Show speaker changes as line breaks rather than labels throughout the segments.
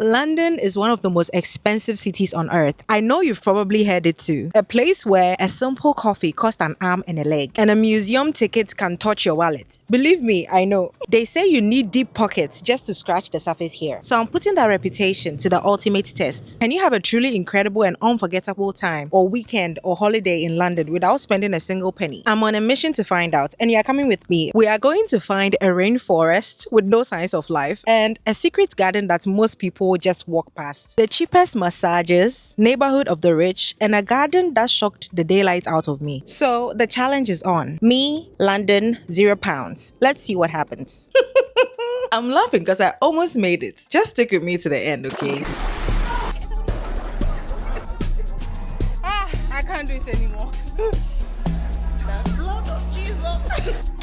London is one of the most expensive cities on earth. I know you've probably heard it too. A place where a simple coffee costs an arm and a leg, and a museum ticket can touch your wallet. Believe me, I know. They say you need deep pockets just to scratch the surface here. So I'm putting that reputation to the ultimate test. Can you have a truly incredible and unforgettable time or weekend or holiday in London without spending a single penny? I'm on a mission to find out, and you're coming with me. We are going to find a rainforest with no signs of life and a secret garden that most people just walk past, the cheapest massages, neighborhood of the rich, and a garden that shocked the daylight out of me. So the challenge is on. Me, London, £0. Let's see what happens. I'm laughing because I almost made it. Just stick with me to the end, okay?
I can't do it anymore. The blood of Jesus.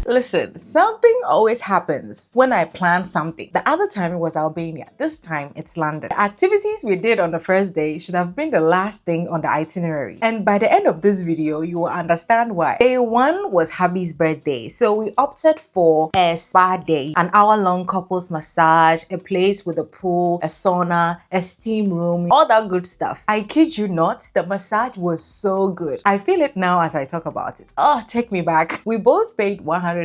Listen, something always happens when I plan something. The other time it was Albania. This time it's London. The activities we did on the first day should have been the last thing on the itinerary. And by the end of this video, you will understand why. Day one was hubby's birthday. So we opted for a spa day, an hour-long couples massage, a place with a pool, a sauna, a steam room, all that good stuff. I kid you not, the massage was so good. I feel it now as I talk about it. Oh, take me back. We both paid 120.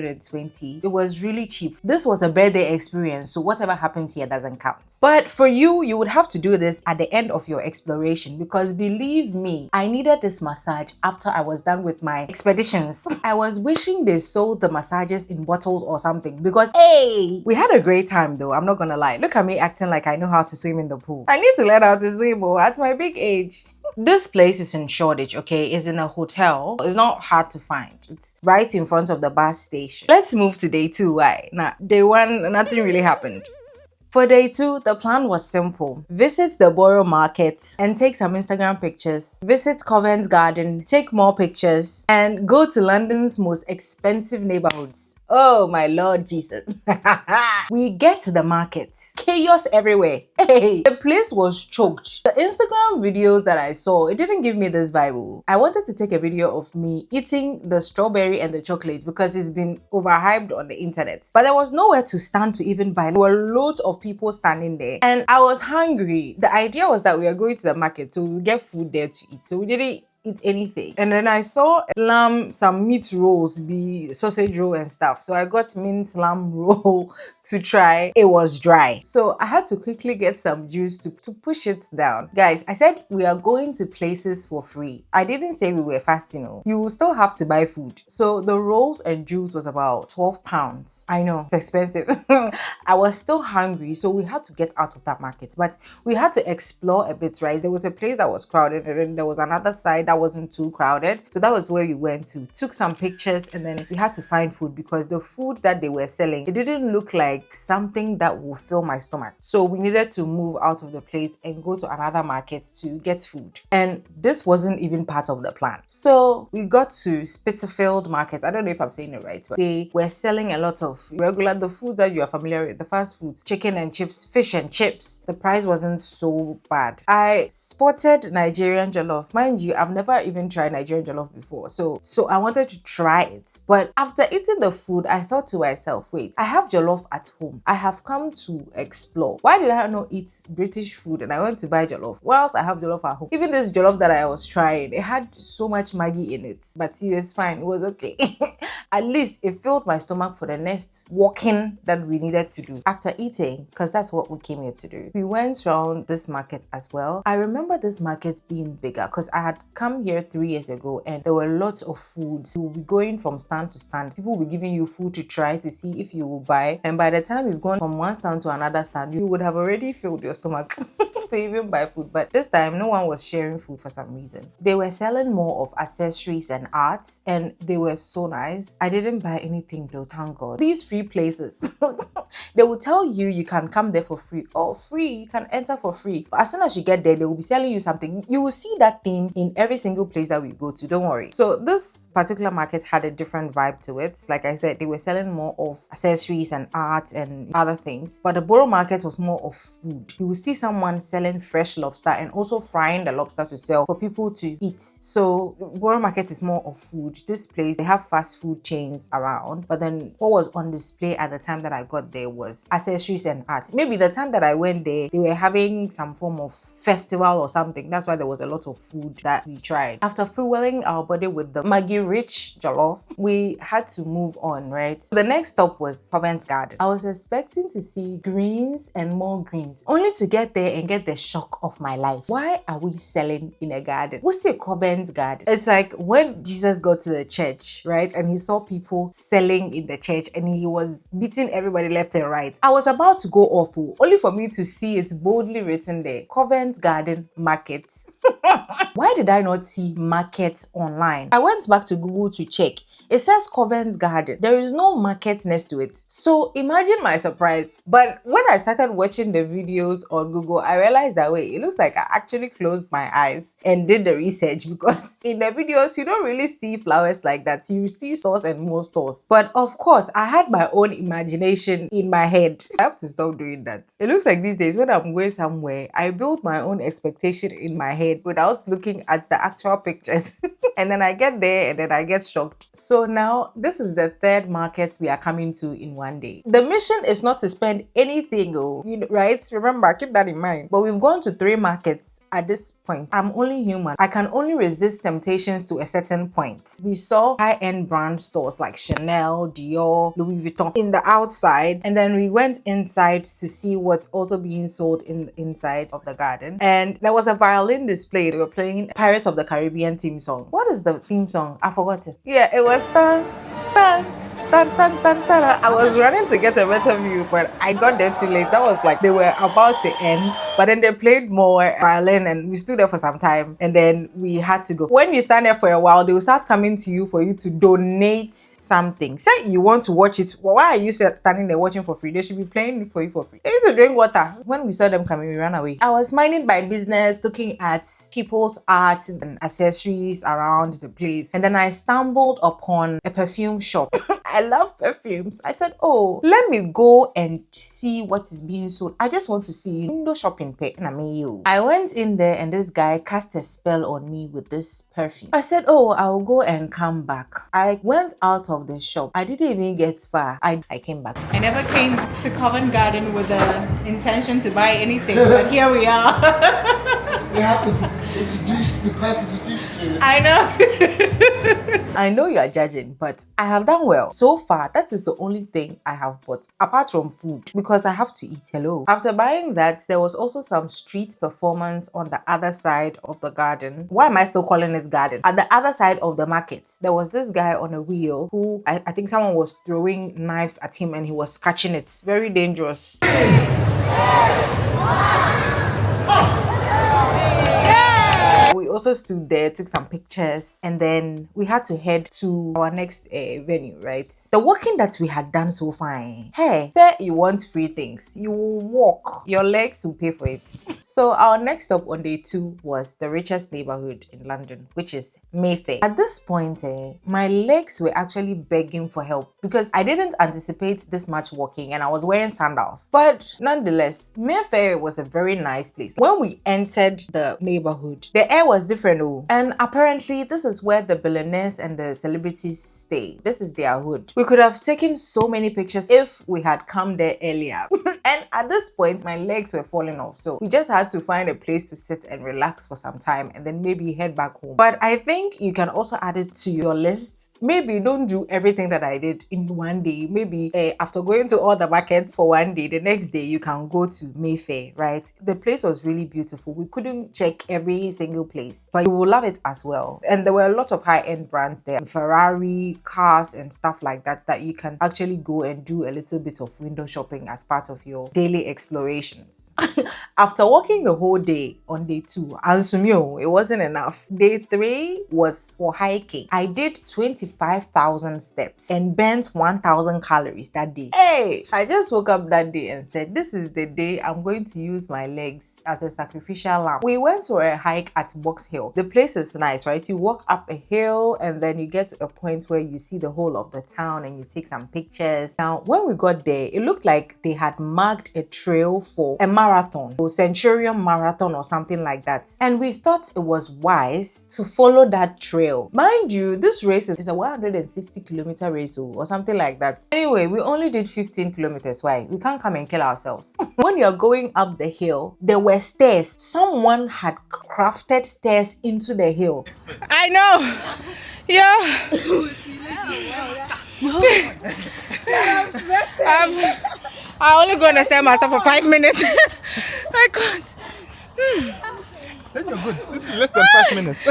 It was really cheap. This was a birthday experience, so whatever happens here doesn't count. But for you, you would have to do this at the end of your exploration, because believe me, I needed this massage after I was done with my expeditions. I was wishing they sold the massages in bottles or something, because hey, we had a great time though, I'm not gonna lie. Look at me acting like I know how to swim in the pool. I need to learn how to swim at my big age. This place is in Shoreditch, okay? It's in a hotel. It's not hard to find. It's right in front of the bus station. Let's move to day two. Why? Now, day one, nothing really happened. For day two, the plan was simple. Visit the Borough Market and take some Instagram pictures. Visit Covent Garden, take more pictures, and go to London's most expensive neighborhoods. Oh my Lord Jesus. We get to the market. Chaos everywhere. Hey, the place was choked. The Instagram videos that I saw, it didn't give me this vibe. I wanted to take a video of me eating the strawberry and the chocolate because it's been overhyped on the internet. But there was nowhere to stand to even buy. There were loads of people standing there and I was hungry. The idea was that we are going to the market so we would get food there to eat. So we didn't eat anything. And then I saw lamb, some meat rolls, be sausage roll and stuff. So I got mint lamb roll to try. It was dry. So I had to quickly get some juice to push it down. Guys, I said we are going to places for free. I didn't say we were fasting. No. You will still have to buy food. So the rolls and juice was about £12. I know, it's expensive. I was still hungry, so we had to get out of that market. But we had to explore a bit, right? There was a place that was crowded and then there was another side that wasn't too crowded. So that was where we went to. Took some pictures and then we had to find food because the food that they were selling, it didn't look like something that will fill my stomach. So we needed to move out of the place and go to another market to get food. And this wasn't even part of the plan. So we got to Spitalfield Market. I don't know if I'm saying it right, but they were selling a lot of the food that you are familiar with, the fast foods, chicken and chips, fish and chips. The price wasn't so bad. I spotted Nigerian jollof. Mind you, I've never even tried Nigerian jollof before. So I wanted to try it. But after eating the food, I thought to myself, wait, I have jollof at home. I have come to explore. Why did I not eat British food and I went to buy jollof? Whilst I have jollof at home. Even this jollof that I was trying, it had so much Maggi in it. But it was fine. It was okay. At least it filled my stomach for the next walking that we needed to do after eating, because that's what we came here to do. We went around this market as well. I remember this market being bigger because I had come here 3 years ago and there were lots of foods. You will be going from stand to stand. People will be giving you food to try to see if you will buy. And by the time you've gone from one stand to another stand, you would have already filled your stomach to even buy food. But this time, no one was sharing food for some reason. They were selling more of accessories and arts and they were so nice. I didn't buy anything though, thank God. These free places, they will tell you you can come there for free. Oh, free, you can enter for free. But as soon as you get there, they will be selling you something. You will see that theme in every single place that we go to, don't worry. So this particular market had a different vibe to it. Like I said, they were selling more of accessories and art and other things. But the Borough Market was more of food. You will see someone selling selling fresh lobster and also frying the lobster to sell for people to eat. So Borough Market is more of food. This place, they have fast food chains around, but then what was on display at the time that I got there was accessories and art. Maybe the time that I went there, they were having some form of festival or something. That's why there was a lot of food that we tried. After fueling our body with the Maggi rich jollof, we had to move on, right? The next stop was Covent Garden. I was expecting to see greens and more greens, only to get there and get the shock of my life. Why are we selling in a garden? What's a Covent Garden? It's like when Jesus got to the church, right? And he saw people selling in the church and he was beating everybody left and right. I was about to go awful, only for me to see it boldly written there, Covent Garden Market. Why did I not see market online? I went back to Google to check. It says Covent Garden. There is no market next to it. So imagine my surprise. But when I started watching the videos on Google, I realized that wait, it looks like I actually closed my eyes and did the research, because in the videos, you don't really see flowers like that. You see stores and more stores. But of course, I had my own imagination in my head. I have to stop doing that. It looks like these days when I'm going somewhere, I build my own expectation in my head without looking at the actual pictures. And then I get there and then I get shocked. So now this is the third market we are coming to in one day. The mission is not to spend anything, right? Remember, keep that in mind. But we've gone to 3 markets at this point. I'm only human. I can only resist temptations to a certain point. We saw high-end brand stores like Chanel, Dior, Louis Vuitton in the outside, and then we went inside to see what's also being sold in the inside of the garden. And there was a violin display. They were playing Pirates of the Caribbean theme song. What is the theme song? I forgot it. Yeah, it was tan tan tan tan tan tan. I was running to get a better view, but I got there too late. That was like they were about to end, but then they played more violin and we stood there for some time and then we had to go. When you stand there for a while, they will start coming to you for you to donate something. Say you want to watch it. Why are you standing there watching for free? They should be playing it for you for free. They need to drink water. When we saw them coming, we ran away. I was minding my business, looking at people's art and accessories around the place. And then I stumbled upon a perfume shop. I love perfumes. I said, oh, let me go and see what is being sold. I just want to see window shopping pay. I went in there and this guy cast a spell on me with this perfume. I said, oh, I'll go and come back. I went out of the shop. I didn't even get far. I came back.
I never came to Covent Garden with the intention to buy anything, but here we are.
It happens. It's seduced. The perfume seduced you.
I know.
I know you are judging, but I have done well. So far, that is the only thing I have bought, apart from food, because I have to eat. Hello. After buying that, there was also some street performance on the other side of the garden. Why am I still calling this garden? At the other side of the market, there was this guy on a wheel who, I think someone was throwing knives at him and he was catching it. Very dangerous. We also stood there, took some pictures, and then we had to head to our next venue, right? The walking that we had done so far, hey, say you want free things, you will walk, your legs will pay for it. So our next stop on day 2 was the richest neighborhood in London, which is Mayfair. At this point, my legs were actually begging for help because I didn't anticipate this much walking and I was wearing sandals. But nonetheless, Mayfair was a very nice place. When we entered the neighborhood, the air was different, and apparently this is where the billionaires and the celebrities stay. This is their hood. We could have taken so many pictures if we had come there earlier. And at this point, my legs were falling off, so we just had to find a place to sit and relax for some time and then maybe head back home. But I think you can also add it to your list. Maybe don't do everything that I did in one day. Maybe after going to all the markets for one day, the next day you can go to Mayfair, right? The place was really beautiful. We couldn't check every single place, but you will love it as well. And there were a lot of high-end brands there, Ferrari, cars and stuff like that, that you can actually go and do a little bit of window shopping as part of your daily explorations. After walking the whole day on day 2, it wasn't enough. Day 3 was for hiking. I did 25,000 steps and burnt 1,000 calories that day. Hey, I just woke up that day and said, this is the day I'm going to use my legs as a sacrificial lamb. We went for a hike at Box hill. The place is nice, right? You walk up a hill and then you get to a point where you see the whole of the town and you take some pictures. Now, when we got there, it looked like they had marked a trail for a marathon, or Centurion Marathon or something like that. And we thought it was wise to follow that trail. Mind you, this race is a 160-kilometer race or something like that. Anyway, we only did 15 kilometers. Why? We can't come and kill ourselves. When you're going up the hill, there were stairs. Someone had crafted stairs into the hill.
I know. Yeah. I'm only going to stay myself for 5 minutes. I can't.
Then you're good. This is less than 5 minutes.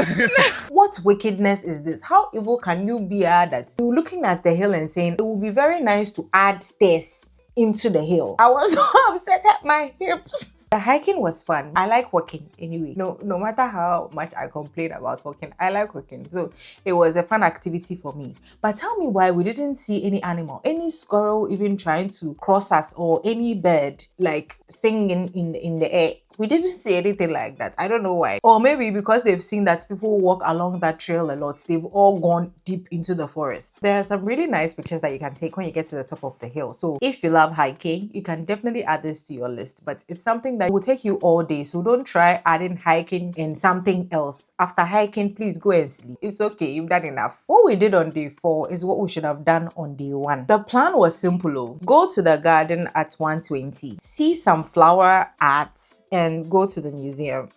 What wickedness is this? How evil can you be that you're looking at the hill and saying it would be very nice to add stairs into the hill? I was so upset at my hips. The hiking was fun. I like walking anyway. No matter how much I complain about walking, I like walking. So it was a fun activity for me. But tell me why we didn't see any animal, any squirrel even trying to cross us, or any bird like singing in the air. We didn't see anything like that. I don't know why. Or maybe because they've seen that people walk along that trail a lot, they've all gone deep into the forest. There are some really nice pictures that you can take when you get to the top of the hill. So if you love hiking, you can definitely add this to your list. But it's something that will take you all day. So don't try adding hiking and something else. After hiking, please go and sleep. It's okay, you've done enough. What we did on day 4 is what we should have done on day 1. The plan was simple. Go to the garden at 1:20, see some flower art, and go to the museum.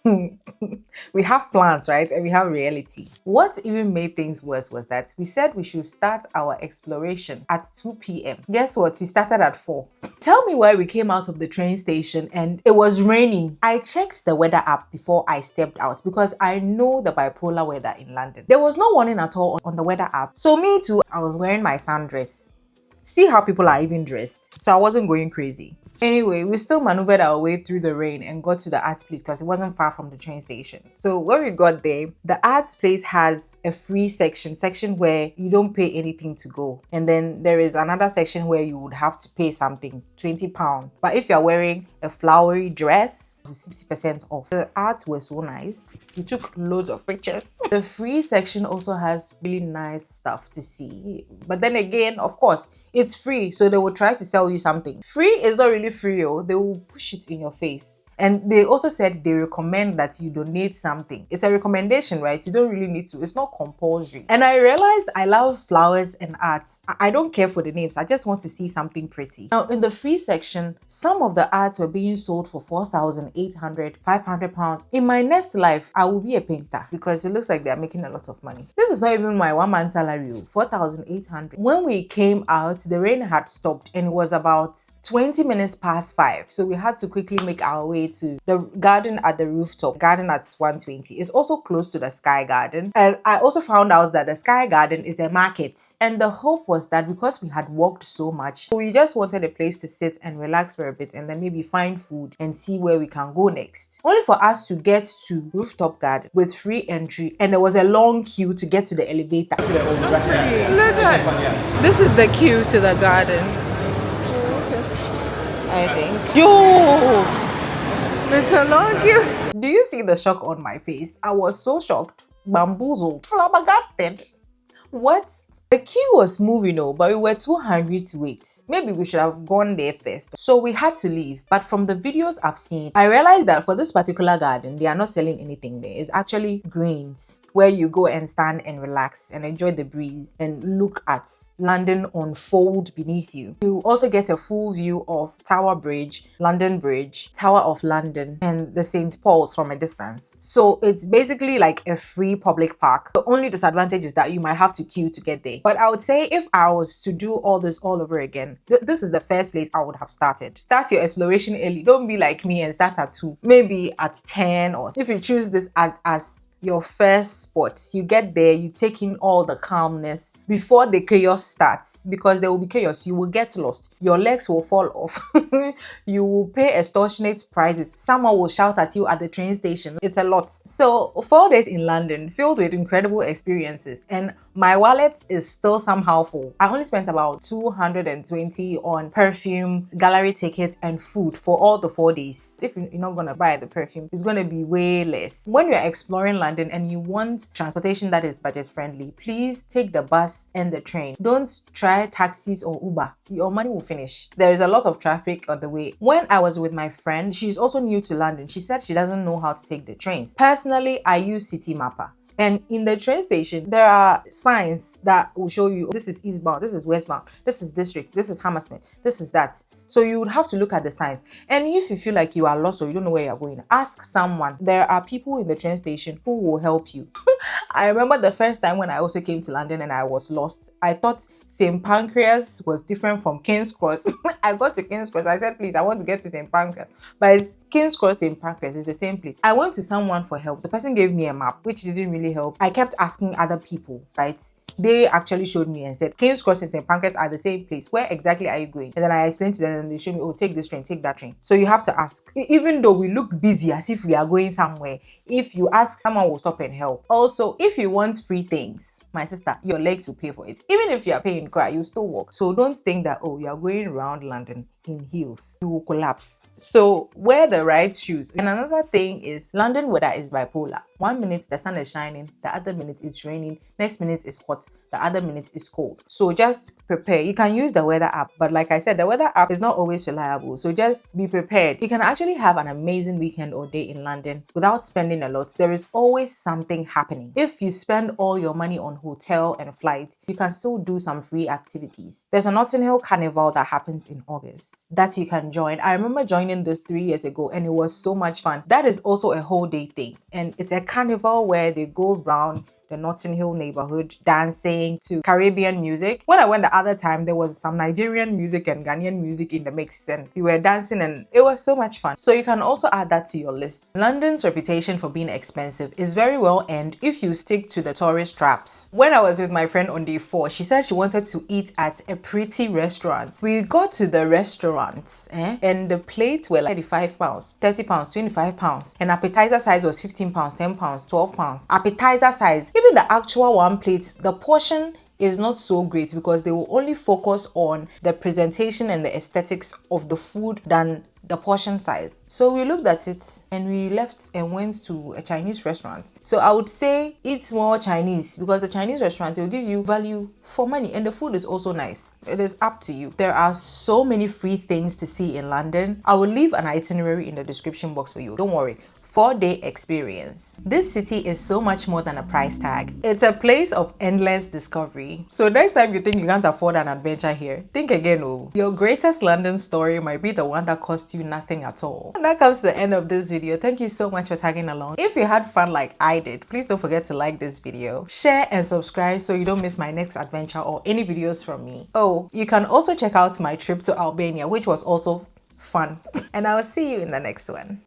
We have plans, right? And we have reality. What even made things worse was that we said we should start our exploration at 2 p.m. Guess what? We started at 4. Tell me why we came out of the train station and it was raining. I checked the weather app before I stepped out because I know the bipolar weather in London. There was no warning at all on the weather app. So me too, I was wearing my sundress. See how people are even dressed. So I wasn't going crazy. Anyway, we still maneuvered our way through the rain and got to the arts place because it wasn't far from the train station. So when we got there, the arts place has a free section where you don't pay anything to go. And then there is another section where you would have to pay something, £20. But if you're wearing a flowery dress, it's 50% off. The arts were so nice. We took loads of pictures. The free section also has really nice stuff to see. But then again, of course, it's free, so they will try to sell you something. Free is not really free, they will push it in your face. And they also said they recommend that you donate something. It's a recommendation, right? You don't really need to. It's not compulsory. And I realized I love flowers and arts. I don't care for the names. I just want to see something pretty. Now, in the free section, some of the arts were being sold for £4,800, £500. In my next life, I will be a painter because it looks like they're making a lot of money. This is not even my 1 month salary, £4,800. When we came out, the rain had stopped and it was about 20 minutes past 5. So we had to quickly make our way to the garden at the rooftop, garden at 120. It's also close to the Sky Garden. And I also found out that the Sky Garden is a market. And the hope was that because we had walked so much, we just wanted a place to sit and relax for a bit and then maybe find food and see where we can go next. Only for us to get to rooftop garden with free entry, and there was a long queue to get to the elevator.
Look at this is the queue to the garden.
I think.
Yo, it's a long queue.
Do you see the shock on my face? I was so shocked, bamboozled, flabbergasted. What? The queue was moving, but we were too hungry to wait. Maybe we should have gone there first. So we had to leave. But from the videos I've seen, I realized that for this particular garden, they are not selling anything there. It's actually greens where you go and stand and relax and enjoy the breeze and look at London unfold beneath you. You also get a full view of Tower Bridge, London Bridge, Tower of London, and the St. Paul's from a distance. So it's basically like a free public park. The only disadvantage is that you might have to queue to get there. But I would say if I was to do all this all over again, this is the first place I would have started. Start your exploration early. Don't be like me and start at 2, maybe at 10, or if you choose this as your first spot, you get there, you take in all the calmness before the chaos starts, because there will be chaos. You will get lost, your legs will fall off, you will pay extortionate prices, someone will shout at you at the train station. It's a lot. So 4 days in London filled with incredible experiences, and my wallet is still somehow full. I only spent about 220 on perfume, gallery tickets, and food for all the 4 days. If you're not gonna buy the perfume, it's gonna be way less. When you're exploring London, London and you want transportation that is budget friendly, please take the bus and the train. Don't try taxis or Uber. Your money will finish. There is a lot of traffic on the way. When I was with my friend, she's also new to London. She said she doesn't know how to take the trains. Personally, I use City Mapper. And in the train station, there are signs that will show you, this is eastbound, this is westbound, this is district, this is Hammersmith, this is that. So you would have to look at the signs. And if you feel like you are lost or you don't know where you're going, ask someone. There are people in the train station who will help you. I remember the first time when I also came to London and I was lost. I thought St. Pancras was different from King's Cross. I got to King's Cross. I said, please, I want to get to St. Pancras. But it's King's Cross, St. Pancras. It's the same place. I went to someone for help. The person gave me a map, which didn't really help. I kept asking other people, right? They actually showed me and said, King's Cross and St. Pancras are the same place. Where exactly are you going? And then I explained to them and they showed me, oh, take this train, take that train. So you have to ask. Even though we look busy as if we are going somewhere, if you ask, someone will stop and help. Also, if you want free things, my sister, your legs will pay for it. Even if you are paying cry, you still walk. So don't think that, oh, you are going around London in heels. You will collapse. So wear the right shoes. And another thing is, London weather is bipolar. 1 minute the sun is shining, the other minute it's raining, next minute is hot, the other minute is cold. So just prepare. You can use the weather app, but like I said, the weather app is not always reliable. So just be prepared. You can actually have an amazing weekend or day in London without spending a lot. There is always something happening. If you spend all your money on hotel and flight, you can still do some free activities. There's a Notting Hill Carnival that happens in August that you can join. I remember joining this 3 years ago and it was so much fun. That is also a whole day thing. And it's a carnival where they go around the Notting Hill neighborhood dancing to Caribbean music. When I went the other time, there was some Nigerian music and Ghanaian music in the mix and we were dancing and it was so much fun. So you can also add that to your list. London's reputation for being expensive is very well earned if you stick to the tourist traps. When I was with my friend on day 4, she said she wanted to eat at a pretty restaurant. We got to the restaurant and the plates were like £35, £30, £25 and appetizer size was £15, £10, £12. Appetizer size. Even the actual one plate, the portion is not so great because they will only focus on the presentation and the aesthetics of the food than the portion size. So we looked at it and we left and went to a Chinese restaurant. So I would say eat more Chinese because the Chinese restaurant will give you value for money and the food is also nice. It is up to you. There are so many free things to see in London. I will leave an itinerary in the description box for you. Don't worry. 4-day experience. This city is so much more than a price tag. It's a place of endless discovery. So next time you think you can't afford an adventure here, think again. Oh, your greatest London story might be the one that cost you nothing at all. And that comes to the end of this video. Thank you so much for tagging along. If you had fun like I did, please don't forget to like this video, share and subscribe so you don't miss my next adventure or any videos from me. Oh, you can also check out my trip to Albania, which was also fun. And I'll see you in the next one.